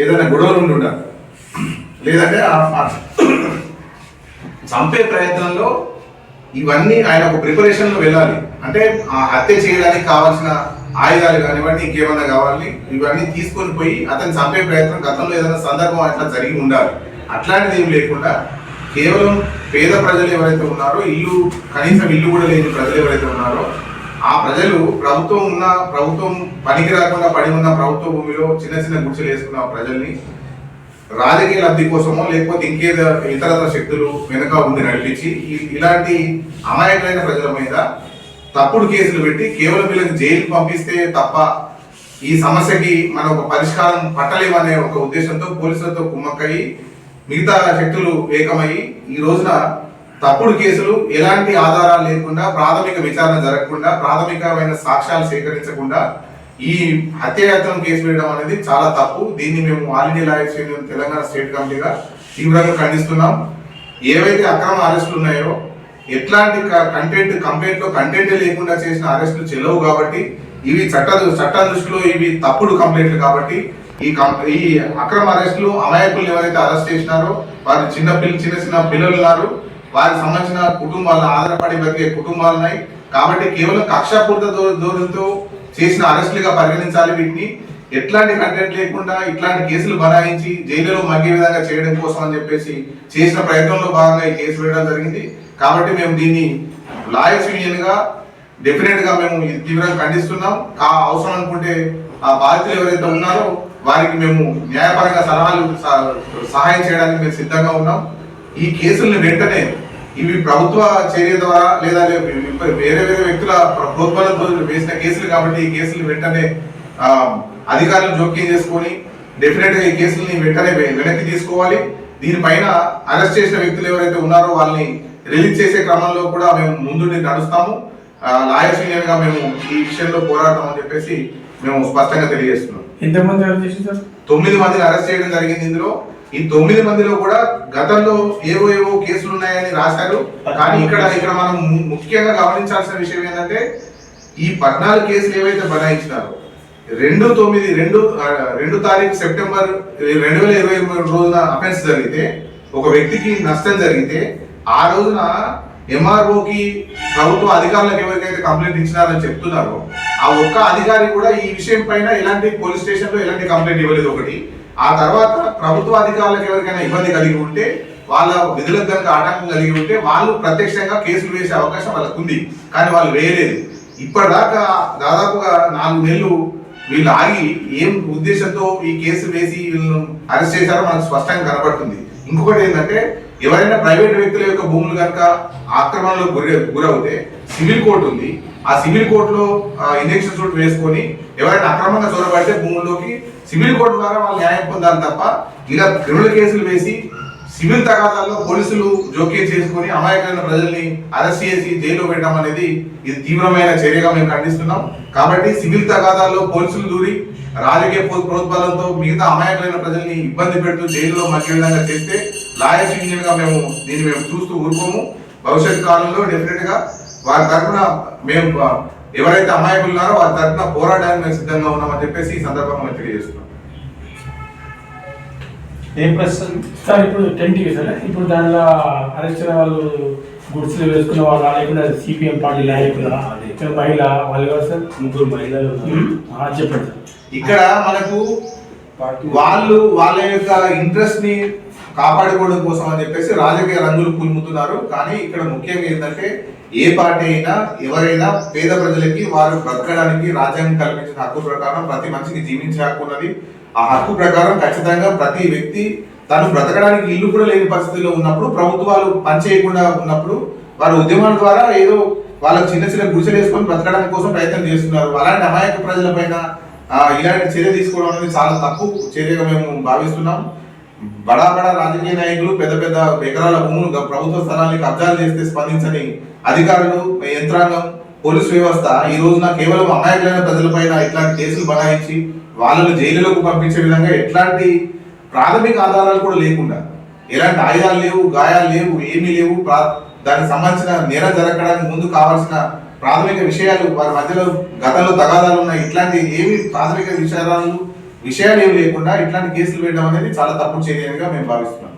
ఏదైనా గొడవలు ఉండి ఉండాలి, లేదంటే చంపే ప్రయత్నంలో ఇవన్నీ ఆయన ఒక ప్రిపరేషన్లో వెళ్ళాలి. అంటే ఆ హత్య చేయడానికి కావాల్సిన ఆయుధాలు కానివ్వండి, ఇంకేమన్నా కావాలి, ఇవన్నీ తీసుకొని పోయి అతను చంపే ప్రయత్నం గతంలో ఏదైనా సందర్భం అట్లా జరిగి ఉండాలి. అట్లాంటిది ఏం లేకుండా కేవలం పేద ప్రజలు ఎవరైతే ఉన్నారో, కనీసం ఇల్లు కూడా లేని ప్రజలు ఎవరైతే ఉన్నారో, ఆ ప్రజలు ప్రభుత్వం పనికి రాకుండా పడి ఉన్న ప్రభుత్వ భూమిలో చిన్న చిన్న గుడిసెలు వేసుకున్న ప్రజల్ని రాజకీయ లబ్ధి కోసమో లేకపోతే ఇంకేదో ఇతరత్ర శక్తులు వెనుక ఉండి నడిపించి ఇలాంటి అమాయకులైన ప్రజల మీద తప్పుడు కేసులు పెట్టి కేవలం వీళ్ళకి జైలు పంపిస్తే తప్ప ఈ సమస్యకి మనం ఒక పరిష్కారం పట్టలేమనే ఒక ఉద్దేశంతో పోలీసులతో కుమ్మక్కయి మిగతా శక్తులు ఏకమయ్యి ఈ రోజున తప్పుడు కేసులు, ఎలాంటి ఆధారాలు లేకుండా, ప్రాథమిక విచారణ జరగకుండా, ప్రాథమికమైన సాక్ష్యాలు సేకరించకుండా ఈ హత్యాయత్నం కేసు వేయడం అనేది చాలా తప్పు. దీన్ని మేము all India lawyers union Telangana state కమిటీగా తీవ్రంగా ఖండిస్తున్నాం. ఏవైతే అక్రమ అరెస్టులు ఉన్నాయో, ఎట్లాంటి కంప్లైంట్ లో కంటెంట్ లేకుండా చేసిన అరెస్టులు చెల్లవు కాబట్టి, ఇవి చట్ట దృష్టిలో ఇవి తప్పుడు కంప్లైంట్లు కాబట్టి ఈ అక్రమ అరెస్టులు అమాయకులు ఎవరైతే అరెస్ట్ చేసినారో వారి చిన్న పిల్లలు ఉన్నారు, వారికి సంబంధించిన కుటుంబాలను ఆధారపడి బతికే కుటుంబాలు ఉన్నాయి కాబట్టి కేవలం కక్షాపూరిత ధోరణితో చేసిన అరెస్టులుగా పరిగణించాలి. వీటిని ఎట్లాంటి కంటెంట్ లేకుండా ఇట్లాంటి కేసులు బనాయించి జైలులో మగ్గే విధంగా చేయడం కోసం అని చెప్పేసి చేసిన ప్రయత్నంలో భాగంగా ఈ కేసు వేయడం జరిగింది. కాబట్టి మేము దీన్ని లాయర్స్ యూనియన్ గా డెఫినెట్ గా మేము తీవ్రంగా ఖండిస్తున్నాం. అవసరం అనుకుంటే ఆ బాధితులు ఎవరైతే ఉన్నారో వారికి మేము న్యాయపరంగా సహాయం చేయడానికి మేము సిద్ధంగా ఉన్నాం. ఈ కేసుల్ని వెంటనే ఇవి ప్రభుత్వ చర్య ద్వారా లేదా వేరే వ్యక్తుల ప్రోద్బలంతో వేసిన కేసులు కాబట్టి ఈ కేసులు వెంటనే అధికారులు జోక్యం చేసుకొని డెఫినెట్ గా ఈ కేసుల్ని వెంటనే వెనక్కి తీసుకోవాలి. దీనిపైన అరెస్ట్ చేసిన వ్యక్తులు ఎవరైతే ఉన్నారో వాళ్ళని రిలీజ్ చేసే క్రమంలో కూడా మేము ముందుండి నడుస్తాము. లాయర్స్ యూనియన్ గా మేము ఈ విషయంలో పోరాడతామని చెప్పేసి మేము స్పష్టంగా తెలియజేస్తున్నాం. ఎంతమంది అరెస్ట్ చేశారు? 9 మందిని అరెస్ట్ చేయడం జరిగింది. ఇందులో ఈ 9 మందిలో కూడా గతంలో ఏవో కేసులు ఉన్నాయని రాశారు. కానీ ఇక్కడ మనం ముఖ్యంగా గమనించాల్సిన విషయం ఏంటంటే ఈ 14 కేసులు ఏవైతే బనాయించినారో 2 తారీఖు సెప్టెంబర్ 2023 రోజున అఫెన్స్ జరిగితే, ఒక వ్యక్తికి నష్టం జరిగితే ఆ రోజున ఎంఆర్ఓకి ప్రభుత్వ అధికారులకు ఎవరికైతే కంప్లైంట్ ఇచ్చినారని చెప్తున్నారో ఆ ఒక్క అధికారి కూడా ఈ విషయం పైన ఎలాంటి పోలీస్ స్టేషన్ లో ఎలాంటి కంప్లైంట్ ఇవ్వలేదు. ఒకటి. ఆ తర్వాత ప్రభుత్వ అధికారులకు ఎవరికైనా ఇబ్బంది కలిగి ఉంటే, వాళ్ళ విధులకు కనుక ఆటంకం కలిగి ఉంటే వాళ్ళు ప్రత్యక్షంగా కేసులు వేసే అవకాశం వాళ్ళకు ఉంది. కానీ వాళ్ళు వేయలేదు. ఇప్పటిదాకా దాదాపుగా 4 నెలలు వీళ్ళు ఆగి ఏం ఉద్దేశంతో ఈ కేసు వేసి వీళ్ళను అరెస్ట్ చేశారో మనకు స్పష్టంగా కనబడుతుంది. ఇంకొకటి ఏంటంటే ఎవరైనా ప్రైవేట్ వ్యక్తుల యొక్క భూములు కనుక ఆక్రమణలో గురవుతే సివిల్ కోర్టు ఉంది. ఆ సివిల్ కోర్టులో ఇంజక్షన్ సూట్ వేసుకొని ఎవరైనా అక్రమంగా చొరబడితే భూముల్లోకి సివిల్ కోర్టు ద్వారా వాళ్ళు న్యాయం పొందాలి తప్ప ఇలా క్రిమినల్ కేసులు వేసి సివిల్ తగాదాల్లో పోలీసులు జోక్యం చేసుకుని అమాయకమైన ప్రజల్ని అరెస్ట్ చేసి జైల్లో పెట్టడం అనేది ఇది తీవ్రమైన చర్యగా మేము ఖండిస్తున్నాం. కాబట్టి సివిల్ తగాదాల్లో పోలీసులు దూరి రాజకీయ ప్రోద్బలంతో మిగతా అమాయకులైన ప్రజల్ని ఇబ్బంది పెడుతూ జైలులో మధ్య విధంగా చేస్తే లాయర్స్ యూనియన్ గా దీన్ని మేము చూస్తూ ఊరుకోము. భవిష్యత్ కాలంలో డెఫినెట్ గా వారి తరఫున మేము ఎవరైతే అమాయకులు ఉన్నారో వారి తరఫున పోరాటానికి మేము సిద్ధంగా ఉన్నామని చెప్పేసి ఈ సందర్భంగా మేము తెలియజేస్తున్నాం. ఏం ప్రశ్న సార్? ఇప్పుడు 10 సార్, ఇప్పుడు దానిలో అరెస్ట్ అయిన వాళ్ళు గుడిసెలు వేసుకున్న వాళ్ళు లేకుండా సిపిఎం పార్టీ నాయకుల మహిళ వాళ్ళు కాదు సార్, 3 మహిళలు చెప్పండి. ఇక్కడ మనకు వాళ్ళ యొక్క ఇంట్రెస్ట్ ని కాపాడుకోవడం కోసం అని చెప్పేసి రాజకీయ రంగులు పులుముతున్నారు. కానీ ఇక్కడ ముఖ్యంగా ఏంటంటే ఏ పార్టీ అయినా ఎవరైనా పేద ప్రజలకి వారు బ్రతకడానికి రాజ్యాంగం కల్పించిన హక్కు ప్రకారం ప్రతి మనిషికి జీవించే హక్కు ఉన్నది. ఆ హక్కు ప్రకారం ఖచ్చితంగా ప్రతి వ్యక్తి తను బ్రతకడానికి ఇల్లు కూడా లేని పరిస్థితుల్లో ఉన్నప్పుడు, ప్రభుత్వాలు పనిచేయకుండా ఉన్నప్పుడు వారి ఉద్యమాల ద్వారా ఏదో వాళ్ళకి చిన్న గుడిసెలు వేసుకొని బ్రతకడానికి కోసం ప్రయత్నం చేస్తున్నారు. అలాంటి అమాయక ప్రజల పైన ఇలాంటి చర్య తీసుకోవడం అనేది చాలా తప్పు చర్యగా మేము భావిస్తున్నాం. బడా రాజకీయ నాయకులు పెద్ద ఎకరాల భూములు ప్రభుత్వ స్థలాన్ని కబ్జాలు చేస్తే స్పందించని అధికారులు, యంత్రాంగం, పోలీసు వ్యవస్థ ఈ రోజున కేవలం అమాయకులైన ప్రజలపైన ఇట్లాంటి కేసులు బనాయించి వాళ్ళను జైలులోకి పంపించే విధంగా ఎట్లాంటి ప్రాథమిక ఆధారాలు కూడా లేకుండా, ఎలాంటి ఆయుధాలు లేవు, గాయాలు లేవు, ఏమీ లేవు, దానికి సంబంధించిన నేరం జరగడానికి ముందు కావాల్సిన ప్రాథమిక విషయాలు వారి మధ్యలో గతంలో తగాదాలు ఉన్నాయి, ఇట్లాంటి ఏమి ప్రాథమిక విషయాలు ఏమి లేకుండా ఇట్లాంటి కేసులు వేయడం అనేది చాలా తప్పు చర్యగా మేము భావిస్తున్నాం.